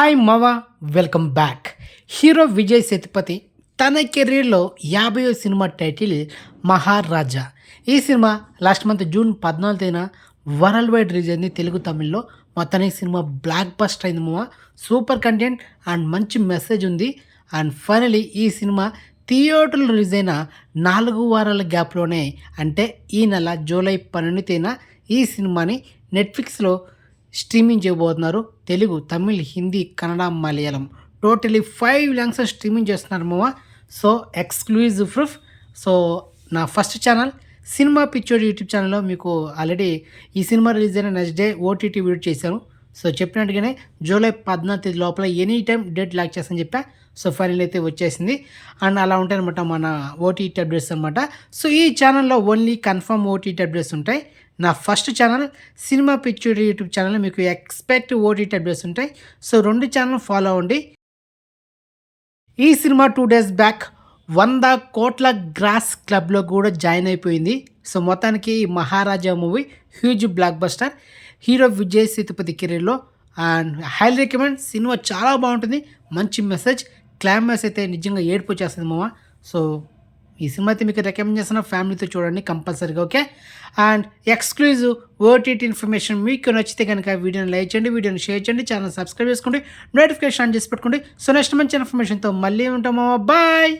Hi మవ welcome back. Hero Vijay Sethupathi తన కెరీర్లో 50వ సినిమా టైటిల్ మహారాజా. ఈ సినిమా లాస్ట్ మంత్ జూన్ 14 తేదీన వరల్డ్ వైడ్ రిలీజ్ అయింది. తెలుగు తమిళ్లో మొత్తానికి సినిమా బ్లాక్ బస్టర్ అయింది మామ. సూపర్ కంటెంట్ అండ్ మంచి మెసేజ్ ఉంది. అండ్ ఫైనలీ ఈ సినిమా థియేటర్లు రిలీజ్ అయిన 4 వారాల గ్యాప్లోనే, అంటే ఈ నెల జూలై 12 తేదీన ఈ సినిమాని నెట్ఫ్లిక్స్లో స్ట్రీమింగ్ చేయబోతున్నారు. Telugu, Tamil, Hindi, Kannada, Malayalam totally 5 languages streaming చేస్తున్నారు మామ. So exclusive proof. సో నా first channel cinema picture YouTube ఛానల్లో మీకు ఆల్రెడీ ఈ సినిమా రిలీజ్ అయిన నెక్స్ట్ డే ఓటీటీ వీడియో చేశాను. సో చెప్పినట్టుగానే జూలై 14 తేదీ లోపల ఎనీ టైం డేట్ లాక్ చేస్తాను చెప్పా. సో ఫైనల్ అయితే వచ్చేసింది. అండ్ అలా ఉంటాయన్నమాట మన ఓటీటీ అప్డేట్స్ అనమాట. సో ఈ ఛానల్లో ఓన్లీ కన్ఫర్మ్ ఓటీటీ అప్డేట్స్ ఉంటాయి. నా first channel cinema picture YouTube channel మీకు ఎక్స్పెక్ట్ ఓటీటీ అప్డేట్స్ ఉంటాయి. సో 2 ఛానల్ ఫాలో అవ్వండి. ఈ సినిమా 2 డేస్ బ్యాక్ 100 కోట్ల గ్రాస్ క్లబ్లో కూడా జాయిన్ అయిపోయింది. సో మొత్తానికి Maharaja movie huge blockbuster hero Vijay Sethupathi కెరీర్లో. And highly recommend. సినిమా చాలా బాగుంటుంది, మంచి మెసేజ్, క్లైమాక్స్ అయితే నిజంగా ఏడుపు వచ్చేస్తుంది మామ. సో ఈ సినిమా అయితే మీకు రికమెండ్ చేస్తున్న, ఫ్యామిలీతో చూడండి కంపల్సరీగా, okay. And exclusive OTT information మీకు నచ్చితే కనుక వీడియోని లైక్ చేయండి, వీడియోని షేర్ చేయండి, ఛానల్ సబ్స్క్రైబ్ చేసుకోండి, నోటిఫికేషన్ ఆన్ చేసి పెట్టుకోండి. సో నెక్స్ట్ మంచి ఇన్ఫర్మేషన్తో మళ్ళీ ఉంటాము. బాయ్.